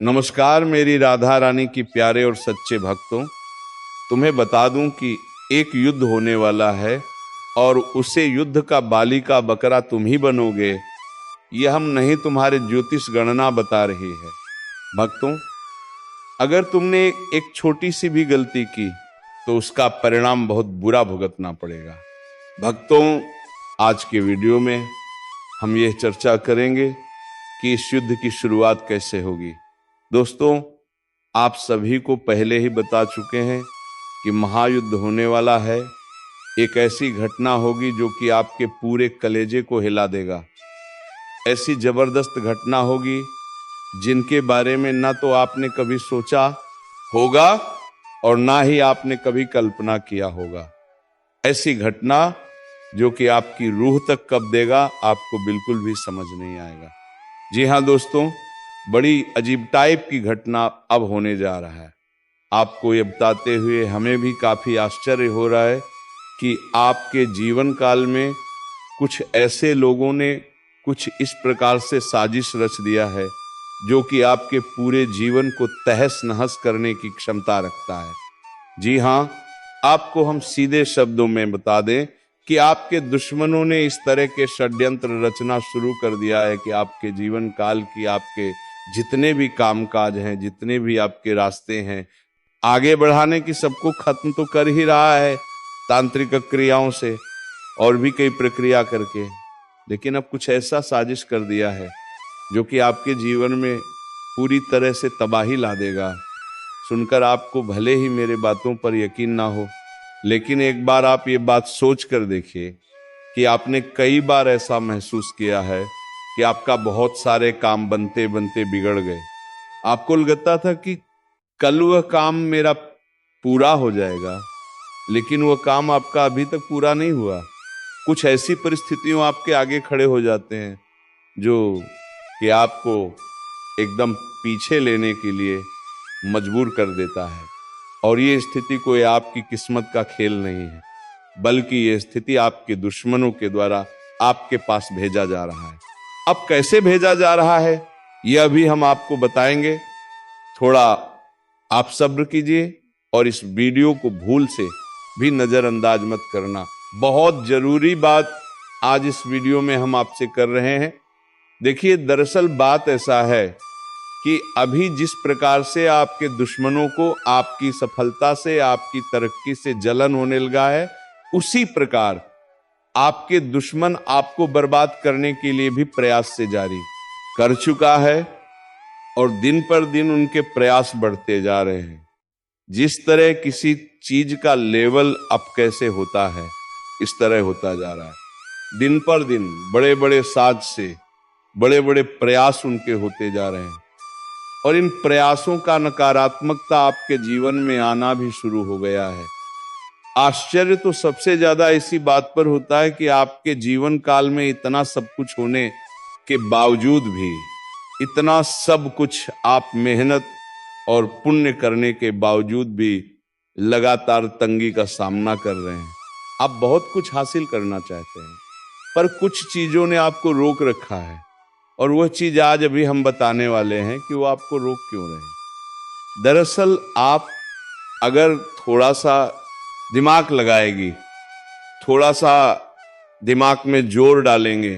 नमस्कार मेरी राधा रानी की प्यारे और सच्चे भक्तों। तुम्हें बता दूं कि एक युद्ध होने वाला है और उसे युद्ध का बाली का बकरा तुम ही बनोगे। यह हम नहीं, तुम्हारे ज्योतिष गणना बता रही है। भक्तों, अगर तुमने एक छोटी सी भी गलती की तो उसका परिणाम बहुत बुरा भुगतना पड़ेगा। भक्तों, आज के वीडियो में हम यह चर्चा करेंगे कि इस युद्ध की शुरुआत कैसे होगी। दोस्तों, आप सभी को पहले ही बता चुके हैं कि महायुद्ध होने वाला है। एक ऐसी घटना होगी जो कि आपके पूरे कलेजे को हिला देगा। ऐसी जबरदस्त घटना होगी जिनके बारे में ना तो आपने कभी सोचा होगा और ना ही आपने कभी कल्पना किया होगा। ऐसी घटना जो कि आपकी रूह तक कब देगा, आपको बिल्कुल भी समझ नहीं आएगा। जी हाँ दोस्तों, बड़ी अजीब टाइप की घटना अब होने जा रहा है। आपको ये बताते हुए हमें भी काफी आश्चर्य हो रहा है कि आपके जीवन काल में कुछ ऐसे लोगों ने कुछ इस प्रकार से साजिश रच दिया है जो कि आपके पूरे जीवन को तहस नहस करने की क्षमता रखता है। जी हाँ, आपको हम सीधे शब्दों में बता दें कि आपके दुश्मनों ने इस तरह के षड्यंत्र रचना शुरू कर दिया है कि आपके जीवन काल की, आपके जितने भी कामकाज हैं, जितने भी आपके रास्ते हैं, आगे बढ़ाने की सबको खत्म तो कर ही रहा है तांत्रिक क्रियाओं से और भी कई प्रक्रिया करके। लेकिन अब कुछ ऐसा साजिश कर दिया है जो कि आपके जीवन में पूरी तरह से तबाही ला देगा। सुनकर आपको भले ही मेरे बातों पर यकीन ना हो, लेकिन एक बार आप ये बात सोच कर देखिए कि आपने कई बार ऐसा महसूस किया है कि आपका बहुत सारे काम बनते बनते बिगड़ गए। आपको लगता था कि कल वह काम मेरा पूरा हो जाएगा, लेकिन वह काम आपका अभी तक पूरा नहीं हुआ। कुछ ऐसी परिस्थितियों आपके आगे खड़े हो जाते हैं जो कि आपको एकदम पीछे लेने के लिए मजबूर कर देता है। और ये स्थिति कोई आपकी किस्मत का खेल नहीं है, बल्कि ये स्थिति आपके दुश्मनों के द्वारा आपके पास भेजा जा रहा है। अब कैसे भेजा जा रहा है यह भी हम आपको बताएंगे। थोड़ा आप सब्र कीजिए और इस वीडियो को भूल से भी नजरअंदाज मत करना। बहुत जरूरी बात आज इस वीडियो में हम आपसे कर रहे हैं। देखिए, दरअसल बात ऐसा है कि अभी जिस प्रकार से आपके दुश्मनों को आपकी सफलता से, आपकी तरक्की से जलन होने लगा है, उसी प्रकार आपके दुश्मन आपको बर्बाद करने के लिए भी प्रयास से जारी कर चुका है और दिन पर दिन उनके प्रयास बढ़ते जा रहे हैं। जिस तरह किसी चीज का लेवल अप कैसे होता है, इस तरह होता जा रहा है। दिन पर दिन बड़े बड़े साज से बड़े बड़े प्रयास उनके होते जा रहे हैं और इन प्रयासों का नकारात्मकता आपके जीवन में आना भी शुरू हो गया है। आश्चर्य तो सबसे ज्यादा इसी बात पर होता है कि आपके जीवन काल में इतना सब कुछ होने के बावजूद भी, इतना सब कुछ आप मेहनत और पुण्य करने के बावजूद भी लगातार तंगी का सामना कर रहे हैं। आप बहुत कुछ हासिल करना चाहते हैं, पर कुछ चीजों ने आपको रोक रखा है और वह चीज आज अभी हम बताने वाले हैं कि वो आपको रोक क्यों रहे हैं। दरअसल आप अगर थोड़ा सा दिमाग लगाएगी, थोड़ा सा दिमाग में जोर डालेंगे,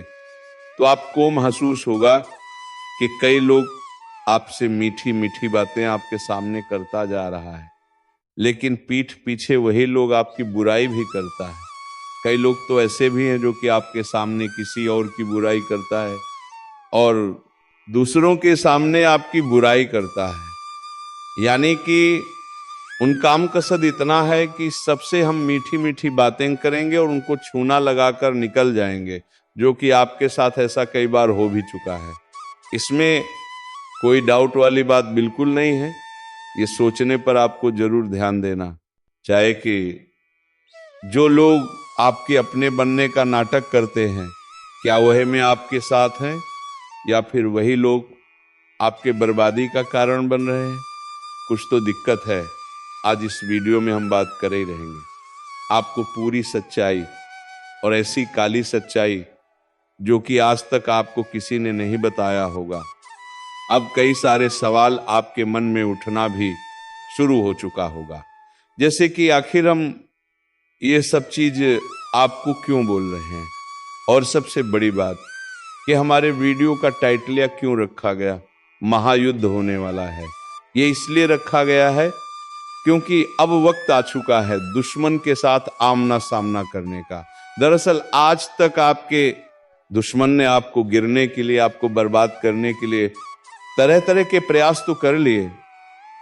तो आपको महसूस होगा कि कई लोग आपसे मीठी मीठी बातें आपके सामने करता जा रहा है, लेकिन पीठ पीछे वही लोग आपकी बुराई भी करता है। कई लोग तो ऐसे भी हैं जो कि आपके सामने किसी और की बुराई करता है और दूसरों के सामने आपकी बुराई करता है। यानी कि उनका मकसद इतना है कि सबसे हम मीठी मीठी बातें करेंगे और उनको छूना लगाकर निकल जाएंगे, जो कि आपके साथ ऐसा कई बार हो भी चुका है। इसमें कोई डाउट वाली बात बिल्कुल नहीं है। ये सोचने पर आपको जरूर ध्यान देना चाहे कि जो लोग आपके अपने बनने का नाटक करते हैं, क्या वह में आपके साथ हैं या फिर वही लोग आपके बर्बादी का कारण बन रहे हैं। कुछ तो दिक्कत है। आज इस वीडियो में हम बात कर ही रहेंगे। आपको पूरी सच्चाई और ऐसी काली सच्चाई जो कि आज तक आपको किसी ने नहीं बताया होगा, अब कई सारे सवाल आपके मन में उठना भी शुरू हो चुका होगा, जैसे कि आखिर हम ये सब चीज आपको क्यों बोल रहे हैं, और सबसे बड़ी बात कि हमारे वीडियो का टाइटल या क्यों रखा गया महायुद्ध होने वाला है। ये इसलिए रखा गया है क्योंकि अब वक्त आ चुका है दुश्मन के साथ आमना सामना करने का। दरअसल आज तक आपके दुश्मन ने आपको गिरने के लिए, आपको बर्बाद करने के लिए तरह तरह के प्रयास तो कर लिए,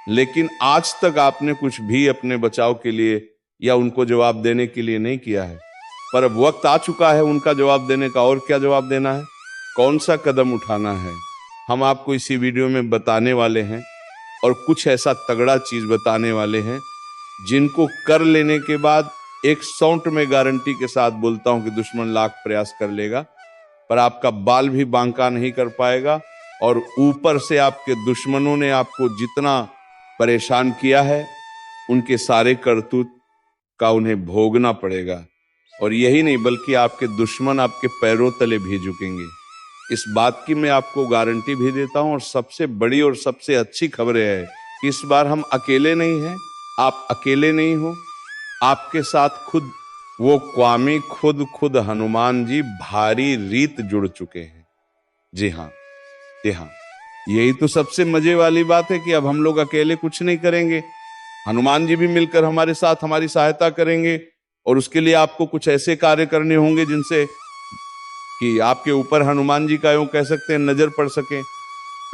लेकिन आज तक आपने कुछ भी अपने बचाव के लिए या उनको जवाब देने के लिए नहीं किया है। पर अब वक्त आ चुका है उनका जवाब देने का। और क्या जवाब देना है, कौन सा कदम उठाना है, हम आपको इसी वीडियो में बताने वाले हैं। और कुछ ऐसा तगड़ा चीज बताने वाले हैं जिनको कर लेने के बाद 100 में गारंटी के साथ बोलता हूं कि दुश्मन लाख प्रयास कर लेगा पर आपका बाल भी बांका नहीं कर पाएगा। और ऊपर से आपके दुश्मनों ने आपको जितना परेशान किया है उनके सारे करतूत का उन्हें भोगना पड़ेगा। और यही नहीं बल्कि आपके दुश्मन आपके पैरों तले भी झुकेंगे। इस बात की मैं आपको गारंटी भी देता हूं। और सबसे बड़ी और सबसे अच्छी खबर है कि इस बार हम अकेले नहीं हैं, आप अकेले नहीं हो, आपके साथ खुद वो स्वामी खुद हनुमान जी भारी रीत जुड़ चुके हैं। जी हाँ, जी हाँ, यही तो सबसे मजे वाली बात है कि अब हम लोग अकेले कुछ नहीं करेंगे, हनुमान जी भी मिलकर हमारे साथ हमारी सहायता करेंगे। और उसके लिए आपको कुछ ऐसे कार्य करने होंगे जिनसे कि आपके ऊपर हनुमान जी का यूं कह सकते हैं नजर पड़ सके।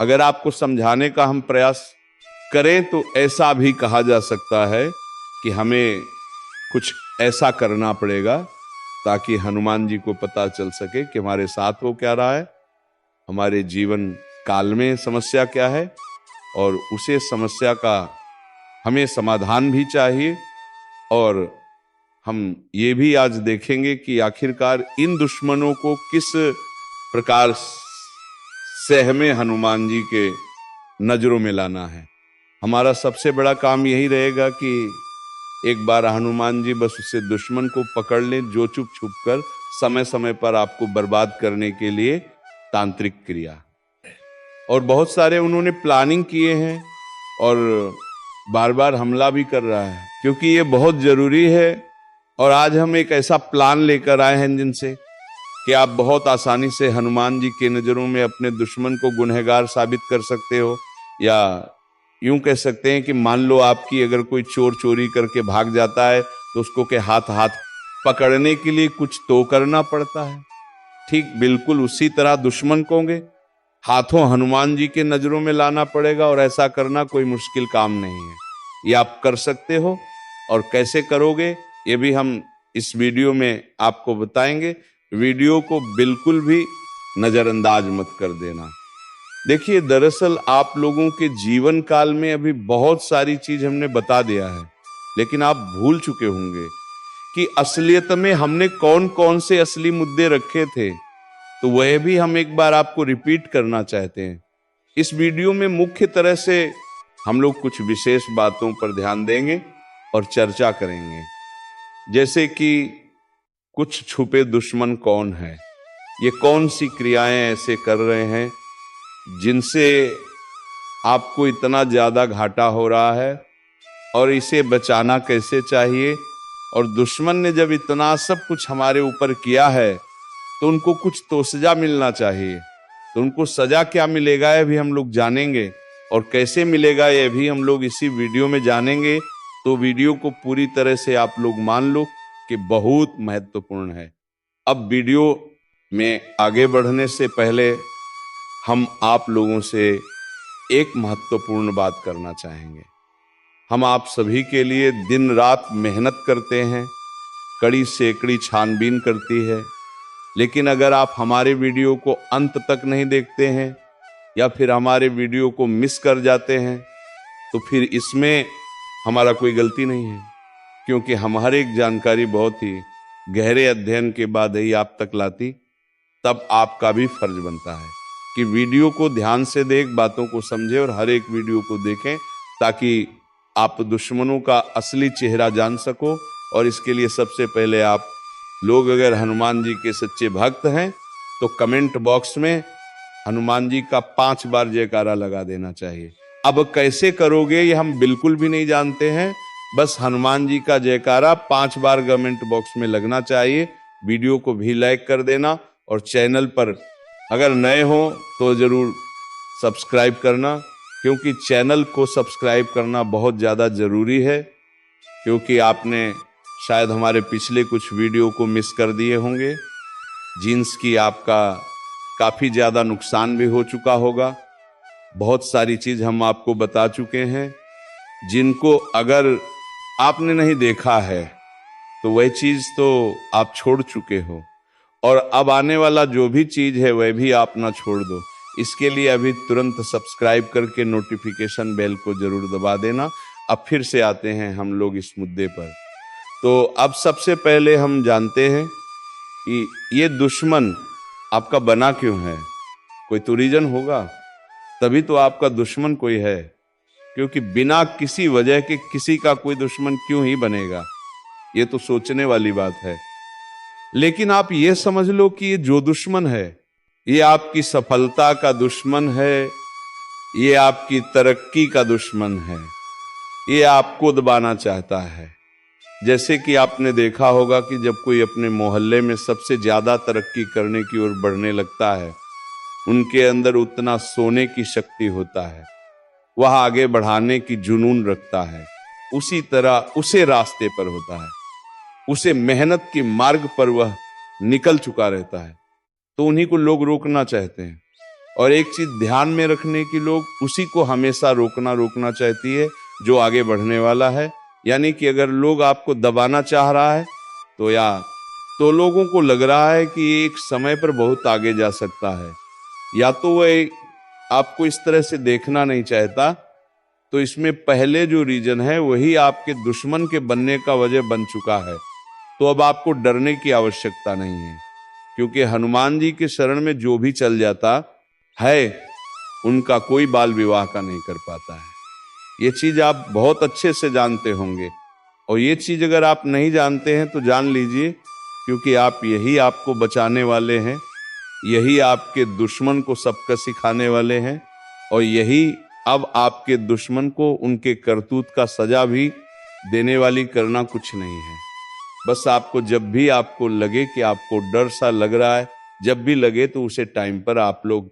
अगर आपको समझाने का हम प्रयास करें तो ऐसा भी कहा जा सकता है कि हमें कुछ ऐसा करना पड़ेगा ताकि हनुमान जी को पता चल सके कि हमारे साथ वो क्या रहा है, हमारे जीवन काल में समस्या क्या है, और उसे समस्या का हमें समाधान भी चाहिए। और हम ये भी आज देखेंगे कि आखिरकार इन दुश्मनों को किस प्रकार सहमे हनुमान जी के नजरों में लाना है। हमारा सबसे बड़ा काम यही रहेगा कि एक बार हनुमान जी बस उससे दुश्मन को पकड़ लें जो चुप छुप कर समय समय पर आपको बर्बाद करने के लिए तांत्रिक क्रिया। और बहुत सारे उन्होंने प्लानिंग किए हैं और बार बार हमला भी कर रहा है क्योंकि ये बहुत जरूरी है। और आज हम एक ऐसा प्लान लेकर आए हैं जिनसे कि आप बहुत आसानी से हनुमान जी के नजरों में अपने दुश्मन को गुनहगार साबित कर सकते हो। या यूं कह सकते हैं कि मान लो आपकी अगर कोई चोर चोरी करके भाग जाता है तो उसको के हाथ पकड़ने के लिए कुछ तो करना पड़ता है, ठीक बिल्कुल उसी तरह दुश्मन को हाथों हनुमान जी के नजरों में लाना पड़ेगा। और ऐसा करना कोई मुश्किल काम नहीं है, ये आप कर सकते हो। और कैसे करोगे ये भी हम इस वीडियो में आपको बताएंगे। वीडियो को बिल्कुल भी नजरअंदाज मत कर देना। देखिए, दरअसल आप लोगों के जीवन काल में अभी बहुत सारी चीज हमने बता दिया है, लेकिन आप भूल चुके होंगे कि असलियत में हमने कौन कौन से असली मुद्दे रखे थे। तो वह भी हम एक बार आपको रिपीट करना चाहते हैं। इस वीडियो में मुख्य तरह से हम लोग कुछ विशेष बातों पर ध्यान देंगे और चर्चा करेंगे, जैसे कि कुछ छुपे दुश्मन कौन है, ये कौन सी क्रियाएं ऐसे कर रहे हैं जिनसे आपको इतना ज्यादा घाटा हो रहा है, और इसे बचाना कैसे चाहिए। और दुश्मन ने जब इतना सब कुछ हमारे ऊपर किया है तो उनको कुछ तो सजा मिलना चाहिए। तो उनको सजा क्या मिलेगा ये भी हम लोग जानेंगे, और कैसे मिलेगा ये भी हम लोग इसी वीडियो में जानेंगे। तो वीडियो को पूरी तरह से आप लोग मान लो कि बहुत महत्वपूर्ण है। अब वीडियो में आगे बढ़ने से पहले हम आप लोगों से एक महत्वपूर्ण बात करना चाहेंगे। हम आप सभी के लिए दिन रात मेहनत करते हैं, कड़ी से कड़ी छानबीन करती है, लेकिन अगर आप हमारे वीडियो को अंत तक नहीं देखते हैं या फिर हमारे वीडियो को मिस कर जाते हैं तो फिर इसमें हमारा कोई गलती नहीं है, क्योंकि हमारी एक जानकारी बहुत ही गहरे अध्ययन के बाद ही आप तक लाती। तब आपका भी फर्ज बनता है कि वीडियो को ध्यान से देख, बातों को समझे और हर एक वीडियो को देखें ताकि आप दुश्मनों का असली चेहरा जान सको। और इसके लिए सबसे पहले आप लोग अगर हनुमान जी के सच्चे भक्त हैं तो कमेंट बॉक्स में हनुमान जी का 5 बार जयकारा लगा देना चाहिए। अब कैसे करोगे ये हम बिल्कुल भी नहीं जानते हैं, बस हनुमान जी का जयकारा 5 बार कमेंट बॉक्स में लगना चाहिए। वीडियो को भी लाइक कर देना और चैनल पर अगर नए हो तो जरूर सब्सक्राइब करना, क्योंकि चैनल को सब्सक्राइब करना बहुत ज़्यादा ज़रूरी है, क्योंकि आपने शायद हमारे पिछले कुछ वीडियो को मिस कर दिए होंगे। जीन्स की आपका काफ़ी ज़्यादा नुकसान भी हो चुका होगा। बहुत सारी चीज़ हम आपको बता चुके हैं, जिनको अगर आपने नहीं देखा है तो वह चीज़ तो आप छोड़ चुके हो, और अब आने वाला जो भी चीज़ है वह भी आप ना छोड़ दो। इसके लिए अभी तुरंत सब्सक्राइब करके नोटिफिकेशन बेल को ज़रूर दबा देना। अब फिर से आते हैं हम लोग इस मुद्दे पर। तो अब सबसे पहले हम जानते हैं कि ये दुश्मन आपका बना क्यों है। कोई तो रीजन होगा, तभी तो आपका दुश्मन कोई है, क्योंकि बिना किसी वजह के किसी का कोई दुश्मन क्यों ही बनेगा, ये तो सोचने वाली बात है। लेकिन आप ये समझ लो कि ये जो दुश्मन है ये आपकी सफलता का दुश्मन है, ये आपकी तरक्की का दुश्मन है, ये आपको दबाना चाहता है। जैसे कि आपने देखा होगा कि जब कोई अपने मोहल्ले में सबसे ज्यादा तरक्की करने की ओर बढ़ने लगता है, उनके अंदर उतना सोने की शक्ति होता है, वह आगे बढ़ाने की जुनून रखता है, उसी तरह उसे रास्ते पर होता है, उसे मेहनत के मार्ग पर वह निकल चुका रहता है, तो उन्हीं को लोग रोकना चाहते हैं। और एक चीज ध्यान में रखने की, लोग उसी को हमेशा रोकना चाहती है जो आगे बढ़ने वाला है। यानी कि अगर लोग आपको दबाना चाह रहा है तो लोगों को लग रहा है कि ये एक समय पर बहुत आगे जा सकता है, या तो वह आपको इस तरह से देखना नहीं चाहता। तो इसमें पहले जो रीजन है वही आपके दुश्मन के बनने का वजह बन चुका है। तो अब आपको डरने की आवश्यकता नहीं है, क्योंकि हनुमान जी के शरण में जो भी चल जाता है उनका कोई बाल विवाह का नहीं कर पाता है। ये चीज आप बहुत अच्छे से जानते होंगे, और ये चीज अगर आप नहीं जानते हैं तो जान लीजिए, क्योंकि यही आपको बचाने वाले हैं, यही आपके दुश्मन को सबक सिखाने वाले हैं, और यही अब आपके दुश्मन को उनके करतूत का सजा भी देने वाली करना कुछ नहीं है। बस आपको जब भी आपको लगे कि आपको डर सा लग रहा है, जब भी लगे तो उसे टाइम पर आप लोग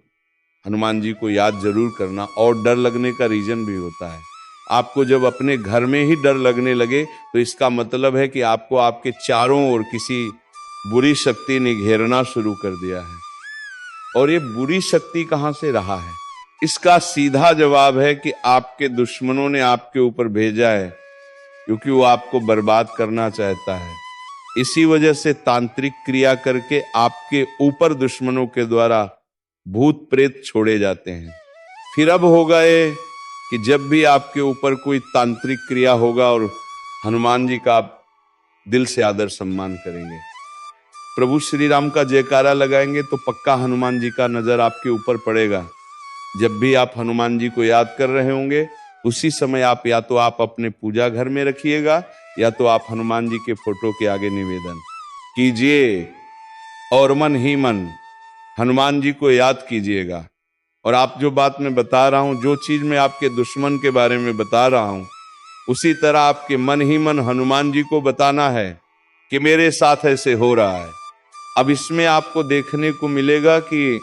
हनुमान जी को याद जरूर करना। और डर लगने का रीजन भी होता है, आपको जब अपने घर में ही डर लगने लगे तो इसका मतलब है कि आपको आपके चारों ओर किसी बुरी शक्ति ने घेरना शुरू कर दिया है। और ये बुरी शक्ति कहां से रहा है, इसका सीधा जवाब है कि आपके दुश्मनों ने आपके ऊपर भेजा है, क्योंकि वो आपको बर्बाद करना चाहता है। इसी वजह से तांत्रिक क्रिया करके आपके ऊपर दुश्मनों के द्वारा भूत प्रेत छोड़े जाते हैं। फिर अब होगा ये कि जब भी आपके ऊपर कोई तांत्रिक क्रिया होगा और हनुमान जी का आप दिल से आदर सम्मान करेंगे, प्रभु श्री राम का जयकारा लगाएंगे, तो पक्का हनुमान जी का नजर आपके ऊपर पड़ेगा। जब भी आप हनुमान जी को याद कर रहे होंगे, उसी समय आप या तो आप अपने पूजा घर में रखिएगा, या तो आप हनुमान जी के फोटो के आगे निवेदन कीजिए और मन ही मन हनुमान जी को याद कीजिएगा। और आप जो बात मैं बता रहा हूं, जो चीज मैं आपके दुश्मन के बारे में बता रहा हूं, उसी तरह आपके मन ही मन हनुमान जी को बताना है कि मेरे साथ ऐसे हो रहा है। अब इसमें आपको देखने को मिलेगा कि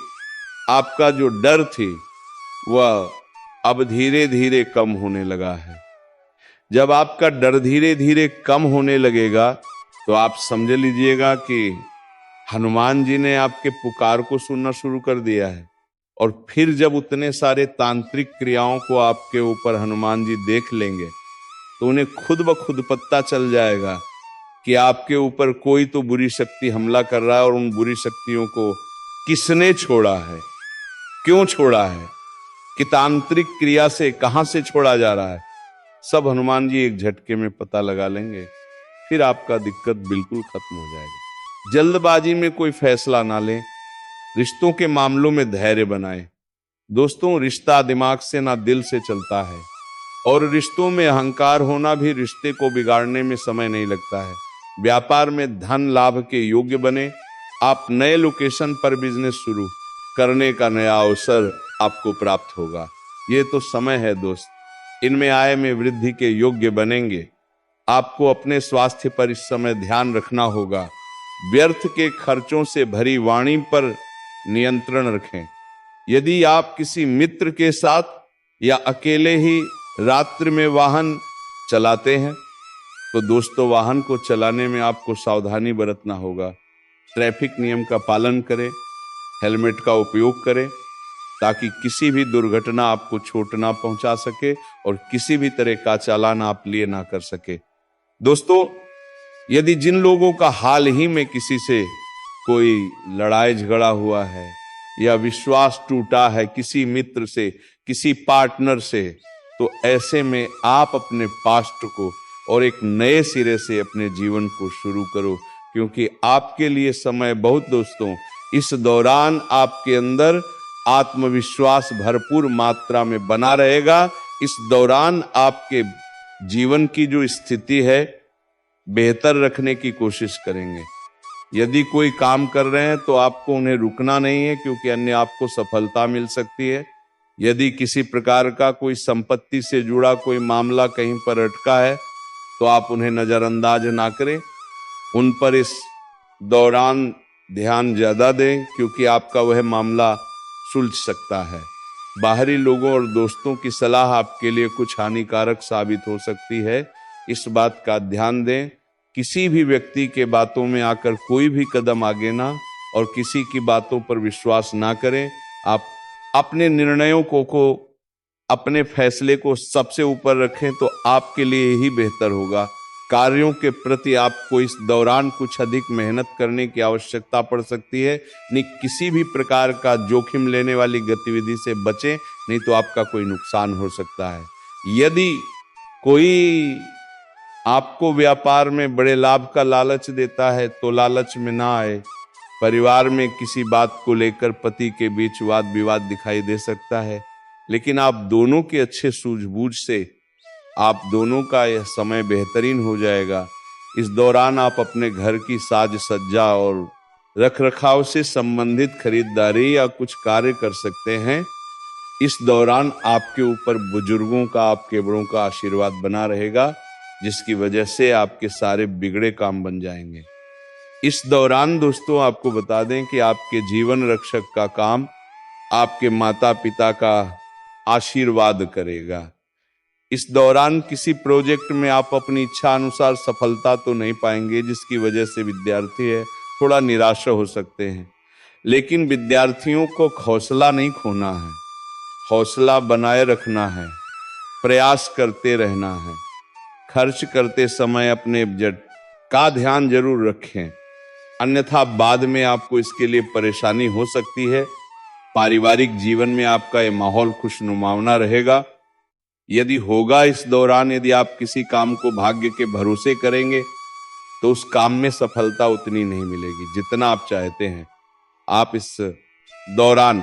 आपका जो डर थी वह अब धीरे धीरे कम होने लगा है। जब आपका डर धीरे धीरे कम होने लगेगा तो आप समझ लीजिएगा कि हनुमान जी ने आपके पुकार को सुनना शुरू कर दिया है। और फिर जब उतने सारे तांत्रिक क्रियाओं को आपके ऊपर हनुमान जी देख लेंगे तो उन्हें खुद ब खुद पता चल जाएगा कि आपके ऊपर कोई तो बुरी शक्ति हमला कर रहा है, और उन बुरी शक्तियों को किसने छोड़ा है, क्यों छोड़ा है, कि तांत्रिक क्रिया से कहां से छोड़ा जा रहा है, सब हनुमान जी एक झटके में पता लगा लेंगे। फिर आपका दिक्कत बिल्कुल खत्म हो जाएगा। जल्दबाजी में कोई फैसला ना लें, रिश्तों के मामलों में धैर्य बनाएं। दोस्तों, रिश्ता दिमाग से ना दिल से चलता है, और रिश्तों में अहंकार होना भी रिश्ते को बिगाड़ने में समय नहीं लगता है। व्यापार में धन लाभ के योग्य बने, आप नए लोकेशन पर बिजनेस शुरू करने का नया अवसर आपको प्राप्त होगा। ये तो समय है दोस्त, इनमें आय में वृद्धि के योग्य बनेंगे। आपको अपने स्वास्थ्य पर इस समय ध्यान रखना होगा। व्यर्थ के खर्चों से भरी वाणी पर नियंत्रण रखें। यदि आप किसी मित्र के साथ या अकेले ही रात्रि में वाहन चलाते हैं तो दोस्तों वाहन को चलाने में आपको सावधानी बरतना होगा। ट्रैफिक नियम का पालन करें, हेलमेट का उपयोग करें ताकि किसी भी दुर्घटना आपको चोट ना पहुंचा सके और किसी भी तरह का चालान आप लिए ना कर सके। दोस्तों, यदि जिन लोगों का हाल ही में किसी से कोई लड़ाई झगड़ा हुआ है या विश्वास टूटा है किसी मित्र से, किसी पार्टनर से, तो ऐसे में आप अपने पास्ट को और एक नए सिरे से अपने जीवन को शुरू करो, क्योंकि आपके लिए समय बहुत दोस्तों, इस दौरान आपके अंदर आत्मविश्वास भरपूर मात्रा में बना रहेगा। इस दौरान आपके जीवन की जो स्थिति है बेहतर रखने की कोशिश करेंगे। यदि कोई काम कर रहे हैं तो आपको उन्हें रुकना नहीं है, क्योंकि अन्य आपको सफलता मिल सकती है। यदि किसी प्रकार का कोई संपत्ति से जुड़ा कोई मामला कहीं पर अटका है तो आप उन्हें नजरअंदाज ना करें, उन पर इस दौरान ध्यान ज्यादा दें, क्योंकि आपका वह मामला सुलझ सकता है। बाहरी लोगों और दोस्तों की सलाह आपके लिए कुछ हानिकारक साबित हो सकती है, इस बात का ध्यान दें। किसी भी व्यक्ति के बातों में आकर कोई भी कदम आगे ना और किसी की बातों पर विश्वास ना करें। आप अपने निर्णयों को अपने फैसले को सबसे ऊपर रखें तो आपके लिए ही बेहतर होगा। कार्यों के प्रति आपको इस दौरान कुछ अधिक मेहनत करने की आवश्यकता पड़ सकती है। नहीं, किसी भी प्रकार का जोखिम लेने वाली गतिविधि से बचें, नहीं तो आपका कोई नुकसान हो सकता है। यदि कोई आपको व्यापार में बड़े लाभ का लालच देता है तो लालच में ना आए। परिवार में किसी बात को लेकर पति के बीच वाद विवाद दिखाई दे सकता है, लेकिन आप दोनों के अच्छे सूझबूझ से आप दोनों का यह समय बेहतरीन हो जाएगा। इस दौरान आप अपने घर की साज सज्जा और रखरखाव से संबंधित खरीदारी या कुछ कार्य कर सकते हैं। इस दौरान आपके ऊपर बुजुर्गों का, आपके बड़ों का आशीर्वाद बना रहेगा, जिसकी वजह से आपके सारे बिगड़े काम बन जाएंगे। इस दौरान दोस्तों आपको बता दें कि आपके जीवन रक्षक का काम आपके माता पिता का आशीर्वाद करेगा। इस दौरान किसी प्रोजेक्ट में आप अपनी इच्छा अनुसार सफलता तो नहीं पाएंगे, जिसकी वजह से विद्यार्थी है थोड़ा निराशा हो सकते हैं। लेकिन विद्यार्थियों को हौसला नहीं खोना है, हौसला बनाए रखना है, प्रयास करते रहना है। खर्च करते समय अपने बजट का ध्यान जरूर रखें, अन्यथा बाद में आपको इसके लिए परेशानी हो सकती है। पारिवारिक जीवन में आपका ये माहौल खुशनुमावना रहेगा। यदि होगा इस दौरान, यदि आप किसी काम को भाग्य के भरोसे करेंगे तो उस काम में सफलता उतनी नहीं मिलेगी जितना आप चाहते हैं। आप इस दौरान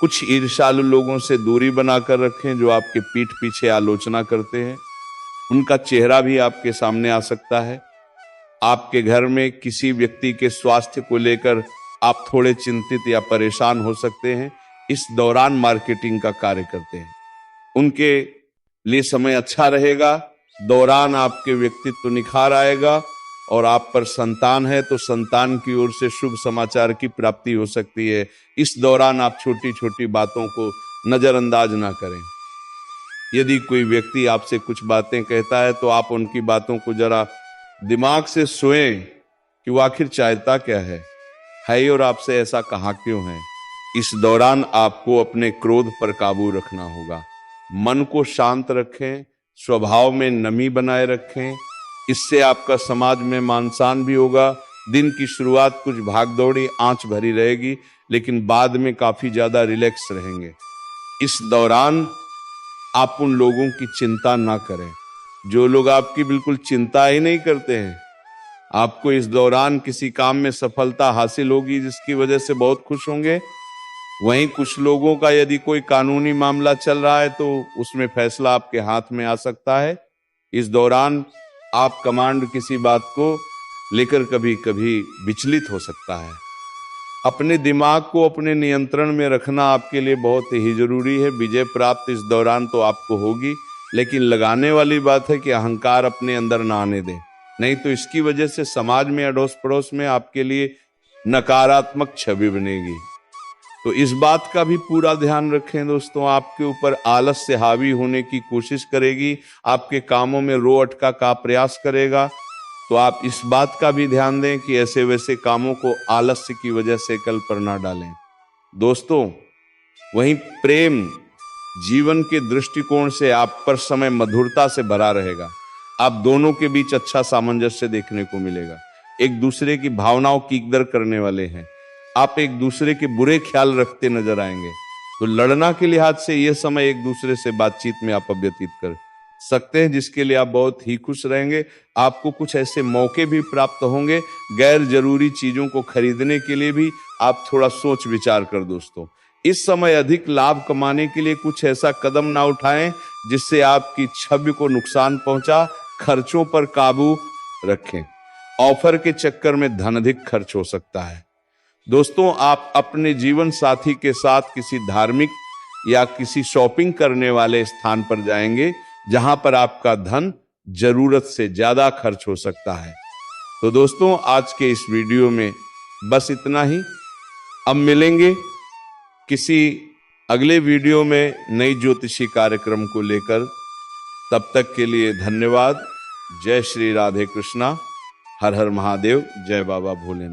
कुछ ईर्ष्यालु लोगों से दूरी बनाकर रखें जो आपके पीठ पीछे आलोचना करते हैं। उनका चेहरा भी आपके सामने आ सकता है। आपके घर में किसी व्यक्ति के स्वास्थ्य को लेकर आप थोड़े चिंतित या परेशान हो सकते हैं। इस दौरान मार्केटिंग का कार्य करते हैं, उनके लिए समय अच्छा रहेगा। दौरान आपके व्यक्तित्व निखार आएगा और आप पर संतान है तो संतान की ओर से शुभ समाचार की प्राप्ति हो सकती है। इस दौरान आप छोटी छोटी बातों को नजरअंदाज ना करें। यदि कोई व्यक्ति आपसे कुछ बातें कहता है तो आप उनकी बातों को जरा दिमाग से सोएं कि वो आखिर चाहता क्या है और आपसे ऐसा कहा क्यों है। इस दौरान आपको अपने क्रोध पर काबू रखना होगा। मन को शांत रखें, स्वभाव में नमी बनाए रखें, इससे आपका समाज में मान सम्मान भी होगा। दिन की शुरुआत कुछ भागदौड़ी आंच भरी रहेगी, लेकिन बाद में काफी ज्यादा रिलैक्स रहेंगे। इस दौरान आप उन लोगों की चिंता ना करें जो लोग आपकी बिल्कुल चिंता ही नहीं करते हैं। आपको इस दौरान किसी काम में सफलता हासिल होगी जिसकी वजह से बहुत खुश होंगे। वहीं कुछ लोगों का यदि कोई कानूनी मामला चल रहा है तो उसमें फैसला आपके हाथ में आ सकता है। इस दौरान आप कमांड किसी बात को लेकर कभी कभी विचलित हो सकता है। अपने दिमाग को अपने नियंत्रण में रखना आपके लिए बहुत ही जरूरी है। विजय प्राप्त इस दौरान तो आपको होगी, लेकिन लगाने वाली बात है कि अहंकार अपने अंदर ना आने दें, नहीं तो इसकी वजह से समाज में, अड़ोस पड़ोस में आपके लिए नकारात्मक छवि बनेगी। तो इस बात का भी पूरा ध्यान रखें दोस्तों। आपके ऊपर आलस से हावी होने की कोशिश करेगी, आपके कामों में रो अटका का प्रयास करेगा। तो आप इस बात का भी ध्यान दें कि ऐसे वैसे कामों को आलस्य की वजह से कल पर ना डालें दोस्तों। वहीं प्रेम जीवन के दृष्टिकोण से आप पर समय मधुरता से भरा रहेगा। आप दोनों के बीच अच्छा सामंजस्य देखने को मिलेगा। एक दूसरे की भावनाओं की कदर करने वाले हैं। आप एक दूसरे के बुरे ख्याल रखते नजर आएंगे। तो लड़ना के लिहाज से यह समय एक दूसरे से बातचीत में आप व्यतीत कर सकते हैं, जिसके लिए आप बहुत ही खुश रहेंगे। आपको कुछ ऐसे मौके भी प्राप्त होंगे, गैर जरूरी चीजों को खरीदने के लिए भी आप थोड़ा सोच विचार कर दोस्तों। इस समय अधिक लाभ कमाने के लिए कुछ ऐसा कदम ना उठाएं जिससे आपकी छवि को नुकसान पहुंचा। खर्चों पर काबू रखें। ऑफर के चक्कर में धन अधिक खर्च हो सकता है दोस्तों। आप अपने जीवन साथी के साथ किसी धार्मिक या किसी शॉपिंग करने वाले स्थान पर जाएंगे जहां पर आपका धन जरूरत से ज्यादा खर्च हो सकता है। तो दोस्तों आज के इस वीडियो में बस इतना ही। अब मिलेंगे किसी अगले वीडियो में नई ज्योतिषी कार्यक्रम को लेकर। तब तक के लिए धन्यवाद। जय श्री राधे कृष्णा। हर हर महादेव। जय बाबा भोलेनाथ।